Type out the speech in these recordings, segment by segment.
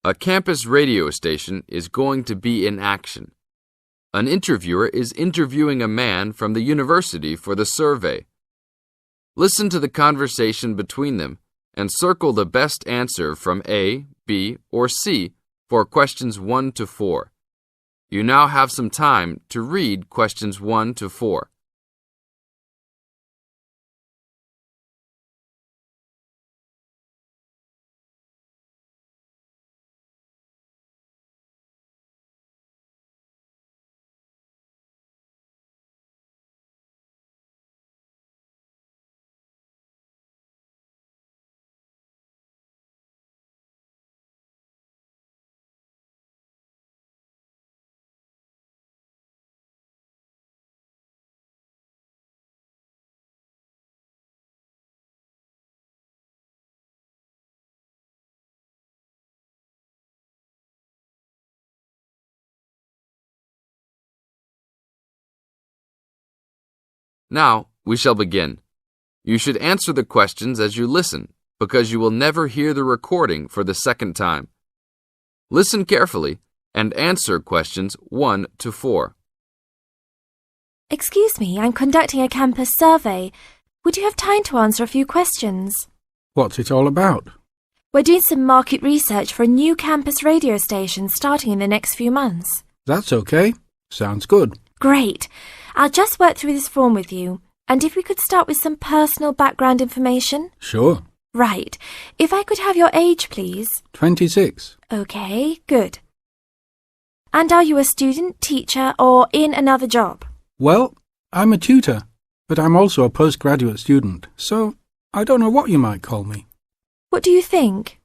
A campus radio station is going to be in action. An interviewer is interviewing a man from the university for the survey. Listen to the conversation between them and circle the best answer from A, B, or C for questions 1 to 4. You now have some time to read questions 1 to 4. Now, we shall begin. You should answer the questions as you listen, because you will never hear the recording for the second time. Listen carefully and answer questions 1 to 4. Excuse me, I'm conducting a campus survey. Would you have time to answer a few questions? What's it all about? We're doing some market research for a new campus radio station starting in the next few months. That's okay. Sounds good. Great. I'll just work through this form with you. And if we could start with some personal background information? Sure. Right. If I could have your age, please. 26. Okay, good. And are you a student, teacher, or in another job? Well, I'm a tutor, but I'm also a postgraduate student, so I don't know what you might call me. What do you think?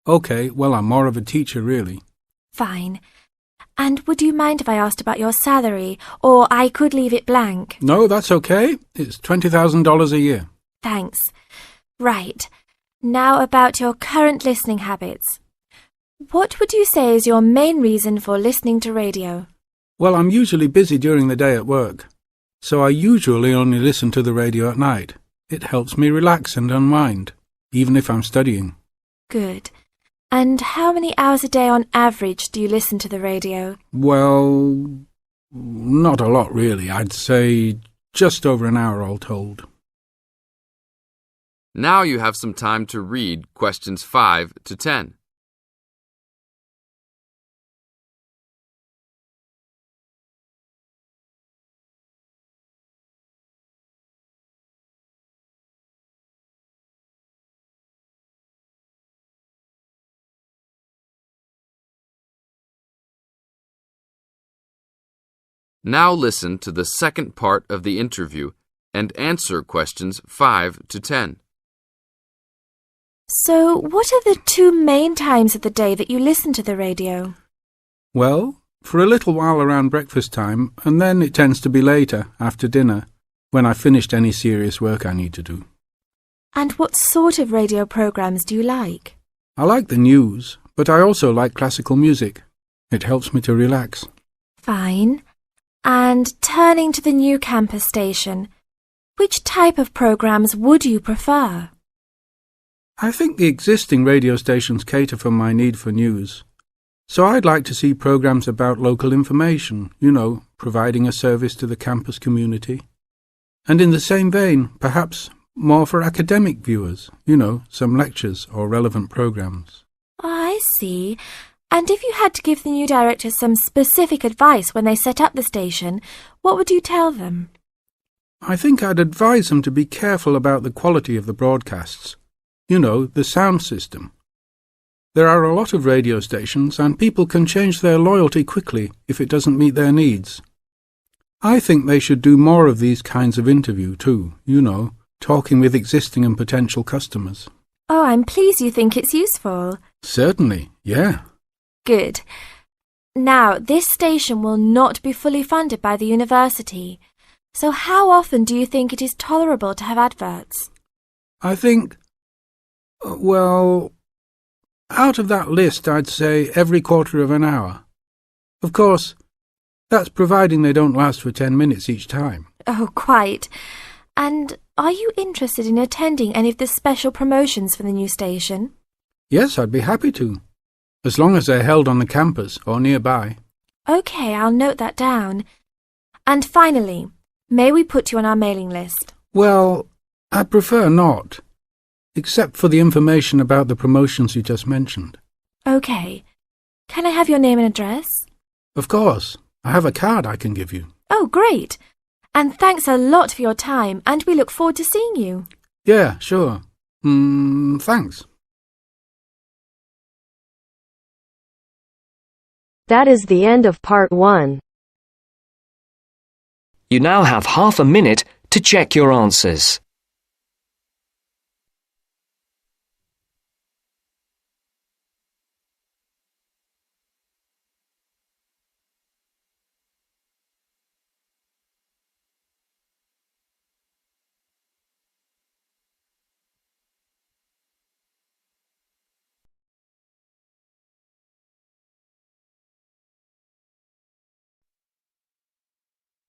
Okay, well, I'm more of a teacher, really. Fine. And would you mind if I asked about your salary, or I could leave it blank? No, that's okay. It's $20,000 a year. Thanks. Right. Now about your current listening habits. What would you say is your main reason for listening to radio? Well, I'm usually busy during the day at work, so I usually only listen to the radio at night. It helps me relax and unwind, even if I'm studying. Good. And how many hours a day on average do you listen to the radio? Well, not a lot really. I'd say just over an hour all told. Now you have some time to read questions 5 to 10. Now listen to the second part of the interview and answer questions 5 to 10. So, what are the 2 main times of the day that you listen to the radio? Well, for a little while around breakfast time, and then it tends to be later, after dinner, when I've finished any serious work I need to do. And what sort of radio programs do you like? I like the news, but I also like classical music. It helps me to relax. Fine. And turning to the new campus station, which type of programs would you prefer? I think the existing radio stations cater for my need for news. So I'd like to see programs about local information, providing a service to the campus community. And in the same vein, perhaps more for academic viewers, some lectures or relevant programs. I see. And if you had to give the new director some specific advice when they set up the station, what would you tell them? I think I'd advise them to be careful about the quality of the broadcasts. The sound system. There are a lot of radio stations and people can change their loyalty quickly if it doesn't meet their needs. I think they should do more of these kinds of interview too, talking with existing and potential customers. Oh, I'm pleased you think it's useful. Certainly, yeah. Good. Now, this station will not be fully funded by the university. So how often do you think it is tolerable to have adverts? I think, out of that list, I'd say every quarter of an hour. Of course, that's providing they don't last for 10 minutes each time. Oh, quite. And are you interested in attending any of the special promotions for the new station? Yes, I'd be happy to. as long as they're held on the campus or nearby. OK, I'll note that down. And finally, may we put you on our mailing list? Well, I prefer not, except for the information about the promotions you just mentioned. OK. Can I have your name and address? Of course. I have a card I can give you. Oh, great. And thanks a lot for your time, and we look forward to seeing you. Yeah, sure. Thanks. That is the end of part 1. You now have half a minute to check your answers.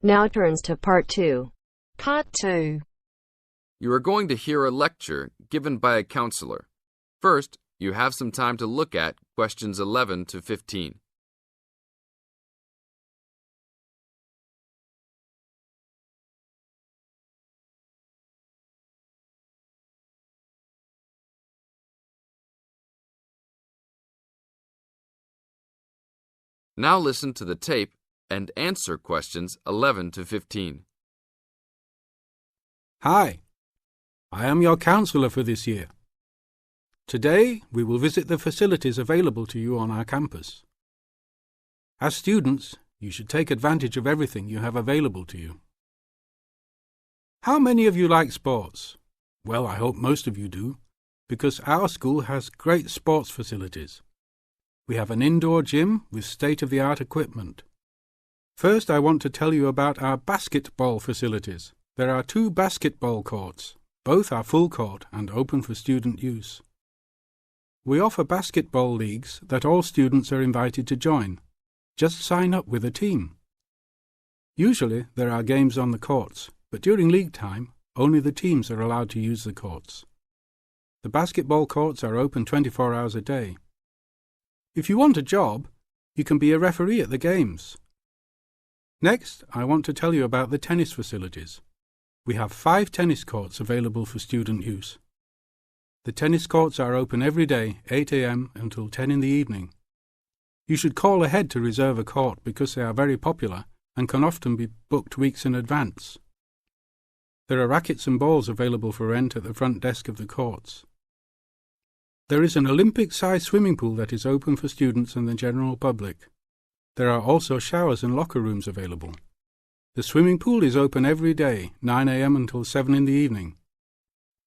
Now turns to part 2. Part 2. You are going to hear a lecture given by a counselor. First, you have some time to look at questions 11 to 15. Now listen to the tape and answer questions 11 to 15. Hi, I am your counselor for this year. Today, we will visit the facilities available to you on our campus. As students, you should take advantage of everything you have available to you. How many of you like sports? Well, I hope most of you do, because our school has great sports facilities. We have an indoor gym with state-of-the-art equipment. First, I want to tell you about our basketball facilities. There are 2 basketball courts. Both are full court and open for student use. We offer basketball leagues that all students are invited to join. Just sign up with a team. Usually, there are games on the courts, but during league time, only the teams are allowed to use the courts. The basketball courts are open 24 hours a day. If you want a job, you can be a referee at the games. Next, I want to tell you about the tennis facilities. We have 5 tennis courts available for student use. The tennis courts are open every day, 8 a.m. until 10 in the evening. You should call ahead to reserve a court because they are very popular and can often be booked weeks in advance. There are rackets and balls available for rent at the front desk of the courts. There is an Olympic-sized swimming pool that is open for students and the general public. There are also showers and locker rooms available. The swimming pool is open every day, 9 a.m. until 7 in the evening.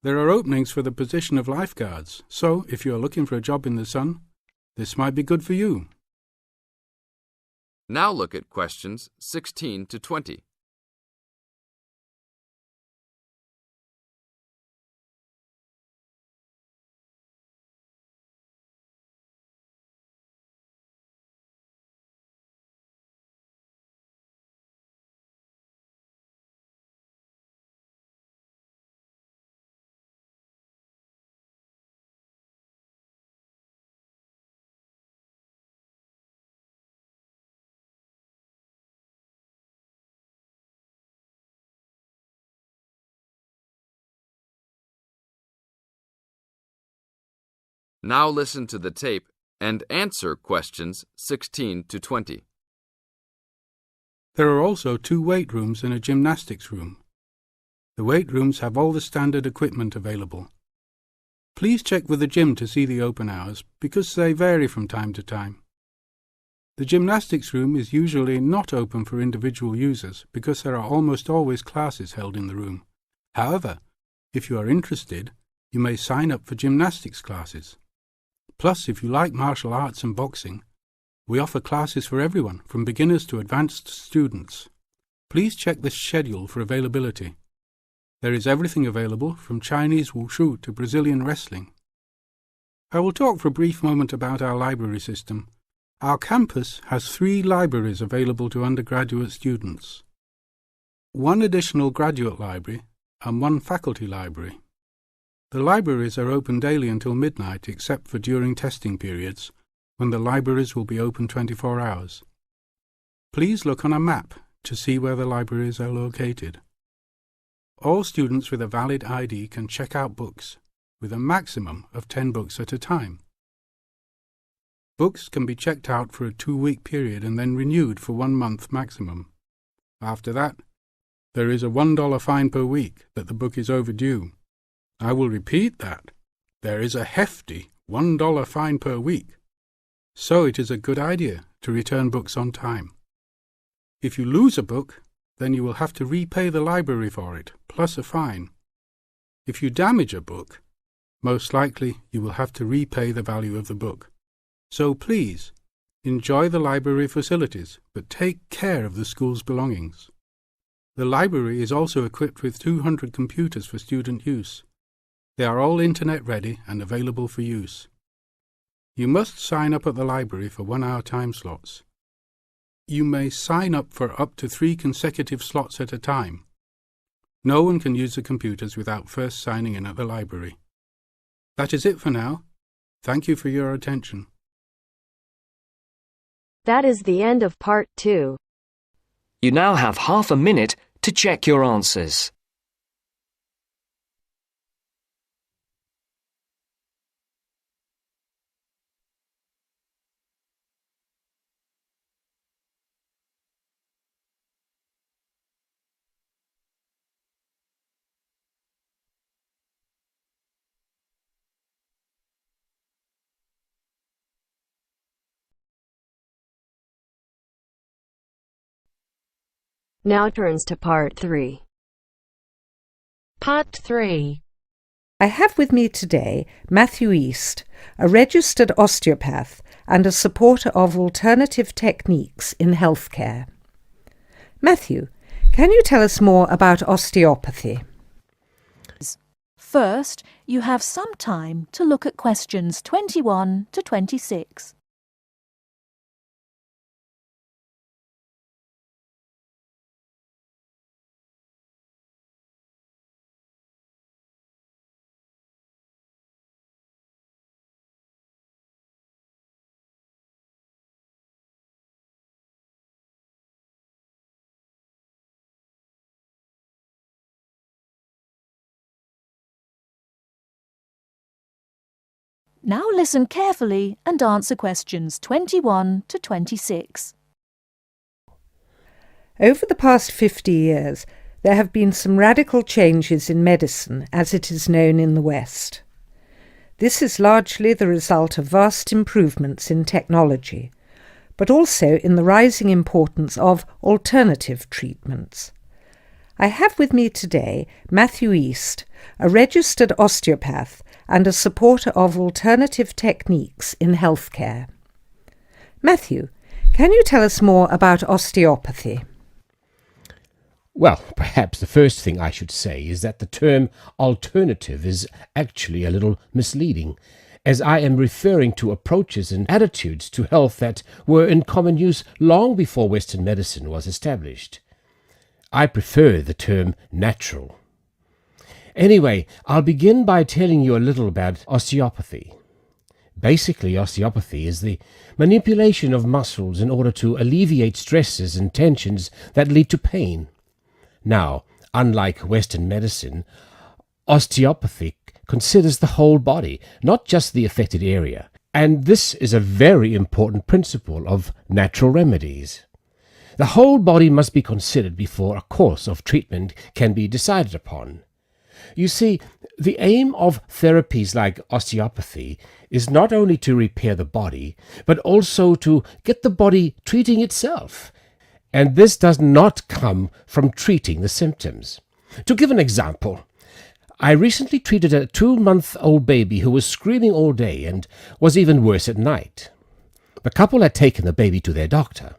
There are openings for the position of lifeguards, so if you are looking for a job in the sun, this might be good for you. Now look at questions 16 to 20. Now listen to the tape and answer questions 16 to 20. There are also 2 weight rooms and a gymnastics room. The weight rooms have all the standard equipment available. Please check with the gym to see the open hours because they vary from time to time. The gymnastics room is usually not open for individual users because there are almost always classes held in the room. However, if you are interested, you may sign up for gymnastics classes. Plus, if you like martial arts and boxing, we offer classes for everyone, from beginners to advanced students. Please check the schedule for availability. There is everything available, from Chinese wushu to Brazilian wrestling. I will talk for a brief moment about our library system. Our campus has 3 libraries available to undergraduate students, 1 additional graduate library and 1 faculty library. The libraries are open daily until midnight except for during testing periods, when the libraries will be open 24 hours. Please look on a map to see where the libraries are located. All students with a valid ID can check out books, with a maximum of 10 books at a time. Books can be checked out for a 2-week period and then renewed for 1 month maximum. After that, there is a $1 fine per week that the book is overdue. I will repeat that. There is a hefty $1 fine per week. So it is a good idea to return books on time. If you lose a book, then you will have to repay the library for it, plus a fine. If you damage a book, most likely you will have to repay the value of the book. So please, enjoy the library facilities, but take care of the school's belongings. The library is also equipped with 200 computers for student use. They are all internet ready and available for use. You must sign up at the library for 1-hour time slots. You may sign up for up to 3 consecutive slots at a time. No one can use the computers without first signing in at the library. That is it for now. Thank you for your attention. That is the end of part 2. You now have half a minute to check your answers. Now turns to part 3. Part 3. I have with me today Matthew East, a registered osteopath and a supporter of alternative techniques in healthcare. Matthew, can you tell us more about osteopathy? First, you have some time to look at questions 21 to 26. Now listen carefully and answer questions 21 to 26. Over the past 50 years, there have been some radical changes in medicine as it is known in the West. This is largely the result of vast improvements in technology, but also in the rising importance of alternative treatments. I have with me today Matthew East, a registered osteopath and a supporter of alternative techniques in healthcare. Matthew, can you tell us more about osteopathy? Well, perhaps the first thing I should say is that the term alternative is actually a little misleading, as I am referring to approaches and attitudes to health that were in common use long before Western medicine was established. I prefer the term natural. Anyway, I'll begin by telling you a little about osteopathy. Basically, osteopathy is the manipulation of muscles in order to alleviate stresses and tensions that lead to pain. Now, unlike Western medicine, osteopathy considers the whole body, not just the affected area, and this is a very important principle of natural remedies. The whole body must be considered before a course of treatment can be decided upon. You see, the aim of therapies like osteopathy is not only to repair the body, but also to get the body treating itself. And this does not come from treating the symptoms. To give an example, I recently treated a 2-month-old baby who was screaming all day and was even worse at night. The couple had taken the baby to their doctor,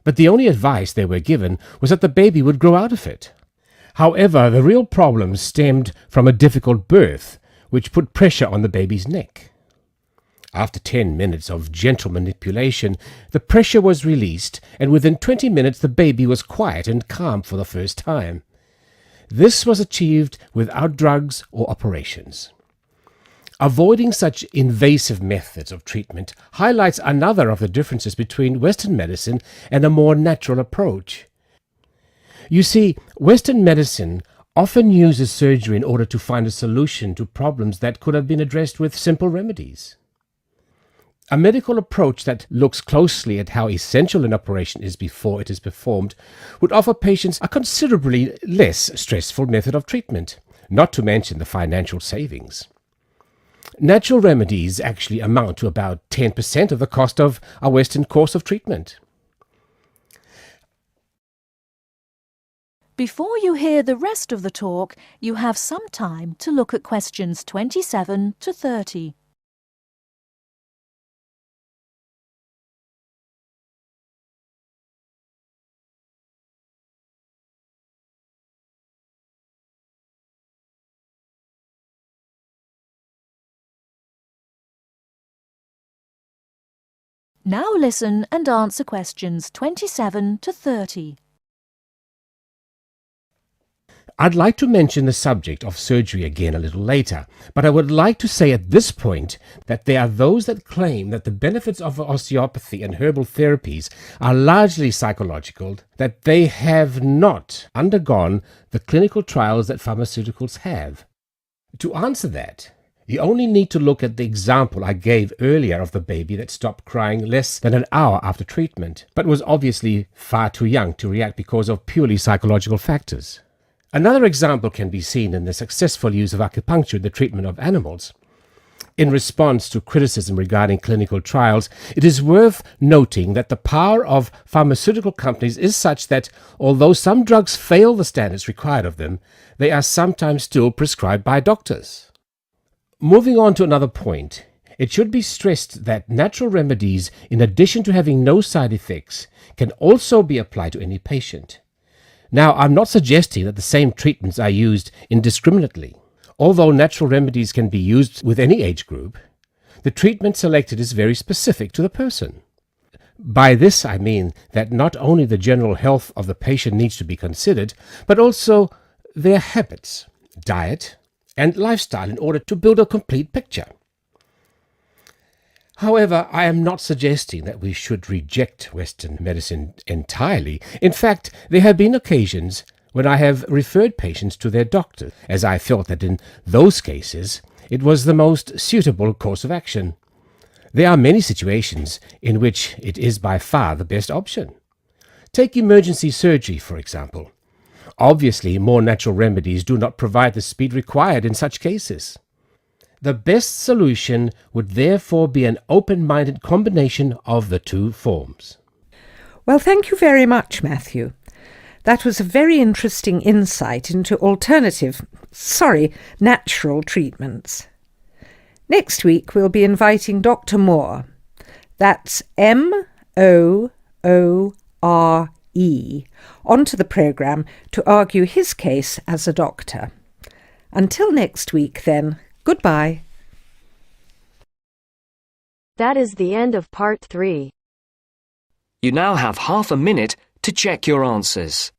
but the only advice they were given was that the baby would grow out of it. However, the real problem stemmed from a difficult birth, which put pressure on the baby's neck. After 10 minutes of gentle manipulation, the pressure was released, and within 20 minutes the baby was quiet and calm for the first time. This was achieved without drugs or operations. Avoiding such invasive methods of treatment highlights another of the differences between Western medicine and a more natural approach. You see, Western medicine often uses surgery in order to find a solution to problems that could have been addressed with simple remedies. A medical approach that looks closely at how essential an operation is before it is performed would offer patients a considerably less stressful method of treatment, not to mention the financial savings. Natural remedies actually amount to about 10% of the cost of a Western course of treatment. Before you hear the rest of the talk, you have some time to look at questions 27 to 30. Now listen and answer questions 27 to 30. I'd like to mention the subject of surgery again a little later, but I would like to say at this point that there are those that claim that the benefits of osteopathy and herbal therapies are largely psychological, that they have not undergone the clinical trials that pharmaceuticals have. To answer that, you only need to look at the example I gave earlier of the baby that stopped crying less than an hour after treatment, but was obviously far too young to react because of purely psychological factors. Another example can be seen in the successful use of acupuncture in the treatment of animals. In response to criticism regarding clinical trials, it is worth noting that the power of pharmaceutical companies is such that, although some drugs fail the standards required of them, they are sometimes still prescribed by doctors. Moving on to another point, it should be stressed that natural remedies, in addition to having no side effects, can also be applied to any patient. Now, I'm not suggesting that the same treatments are used indiscriminately. Although natural remedies can be used with any age group, the treatment selected is very specific to the person. By this I mean that not only the general health of the patient needs to be considered, but also their habits, diet, and lifestyle in order to build a complete picture. However, I am not suggesting that we should reject Western medicine entirely. In fact, there have been occasions when I have referred patients to their doctor, as I felt that in those cases it was the most suitable course of action. There are many situations in which it is by far the best option. Take emergency surgery, for example. Obviously, more natural remedies do not provide the speed required in such cases. The best solution would therefore be an open-minded combination of the two forms. Well, thank you very much, Matthew. That was a very interesting insight into natural treatments. Next week we'll be inviting Dr. Moore. That's Moore onto the programme to argue his case as a doctor. Until next week then, goodbye. That is the end of part 3. You now have half a minute to check your answers.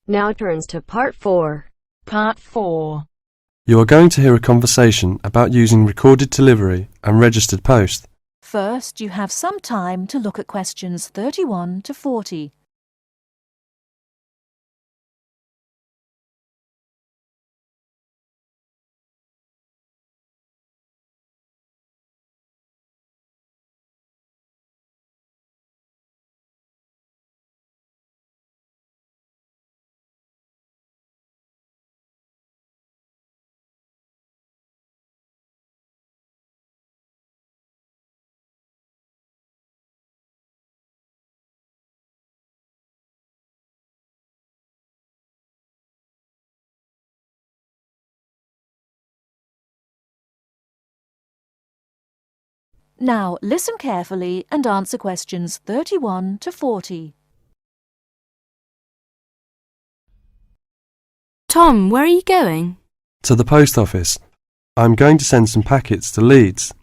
Now turns to part 4. Part 4. You are going to hear a conversation about using recorded delivery and registered post. First, you have some time to look at questions 31 to 40. Now listen carefully and answer questions 31 to 40. Tom, where are you going? To the post office. I'm going to send some packets to Leeds.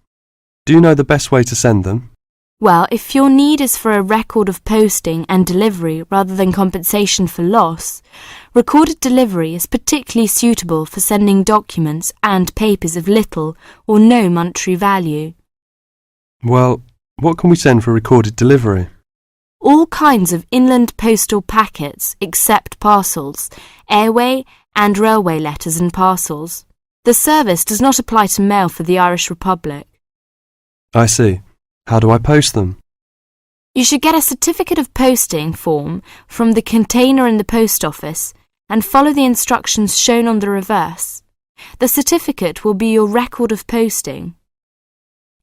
Do you know the best way to send them? Well, if your need is for a record of posting and delivery rather than compensation for loss, recorded delivery is particularly suitable for sending documents and papers of little or no monetary value. Well, what can we send for recorded delivery? All kinds of inland postal packets except parcels, airway and railway letters and parcels. The service does not apply to mail for the Irish Republic. I see. How do I post them? You should get a certificate of posting form from the container in the post office and follow the instructions shown on the reverse. The certificate will be your record of posting.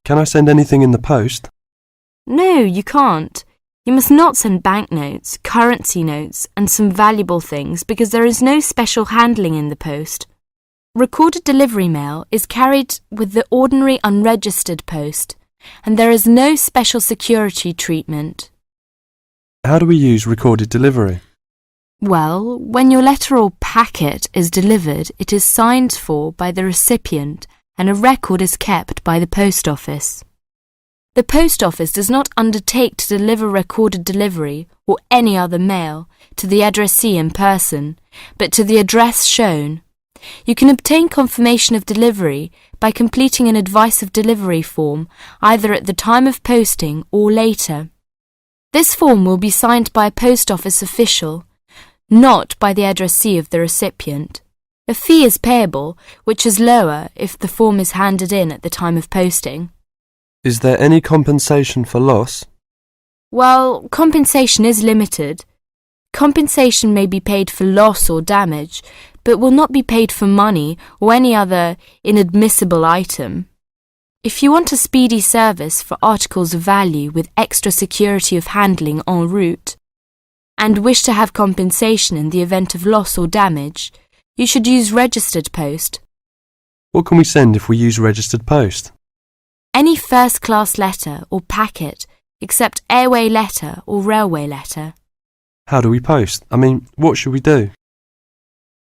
Can I send anything in the post? No, you can't. You must not send banknotes, currency notes, and some valuable things because there is no special handling in the post. Recorded delivery mail is carried with the ordinary unregistered post, and there is no special security treatment. How do we use recorded delivery? Well, when your letter or packet is delivered, it is signed for by the recipient and a record is kept by the post office. The post office does not undertake to deliver recorded delivery or any other mail to the addressee in person, but to the address shown. You can obtain confirmation of delivery by completing an advice of delivery form either at the time of posting or later. This form will be signed by a post office official, not by the addressee of the recipient. A fee is payable, which is lower if the form is handed in at the time of posting. Is there any compensation for loss? Well, compensation is limited. Compensation may be paid for loss or damage, but will not be paid for money or any other inadmissible item. If you want a speedy service for articles of value with extra security of handling en route, and wish to have compensation in the event of loss or damage, you should use registered post. What can we send if we use registered post? Any first-class letter or packet except airway letter or railway letter. How do we post? What should we do?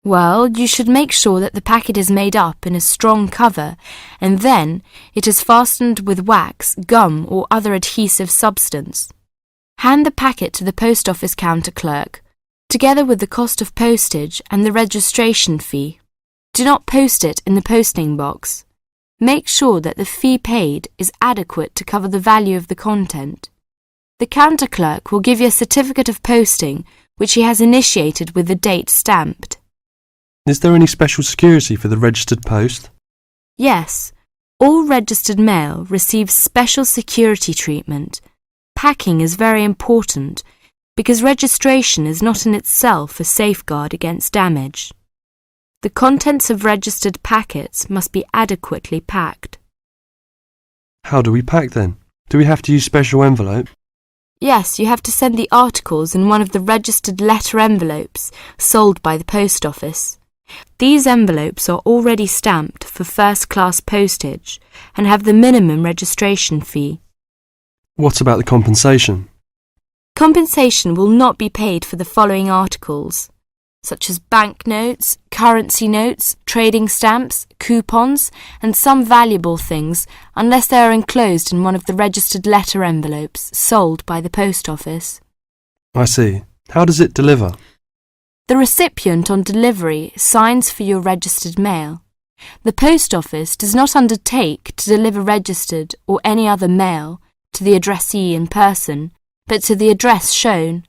Well, you should make sure that the packet is made up in a strong cover and then it is fastened with wax, gum or other adhesive substance. Hand the packet to the post office counter clerk, together with the cost of postage and the registration fee. Do not post it in the posting box. Make sure that the fee paid is adequate to cover the value of the content. The counter clerk will give you a certificate of posting which he has initiated with the date stamped. Is there any special security for the registered post? Yes, all registered mail receives special security treatment. Packing is very important because registration is not in itself a safeguard against damage. The contents of registered packets must be adequately packed. How do we pack then? Do we have to use special envelope? Yes, you have to send the articles in one of the registered letter envelopes sold by the post office. These envelopes are already stamped for first-class postage and have the minimum registration fee. What about the compensation? Compensation will not be paid for the following articles, such as banknotes, currency notes, trading stamps, coupons, and some valuable things, unless they are enclosed in one of the registered letter envelopes sold by the post office. I see. How does it deliver? The recipient on delivery signs for your registered mail. The post office does not undertake to deliver registered or any other mail to the addressee in person, but to the address shown.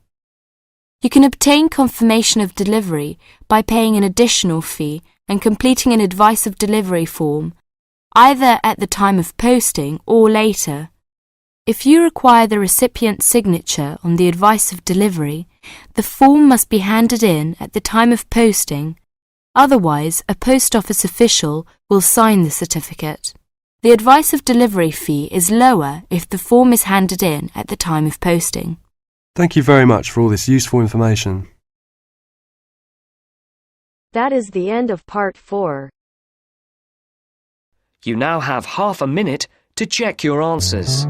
You can obtain confirmation of delivery by paying an additional fee and completing an advice of delivery form, either at the time of posting or later. If you require the recipient's signature on the advice of delivery, the form must be handed in at the time of posting. Otherwise, a post office official will sign the certificate. The advice of delivery fee is lower if the form is handed in at the time of posting. Thank you very much for all this useful information. That is the end of part 4. You now have half a minute to check your answers.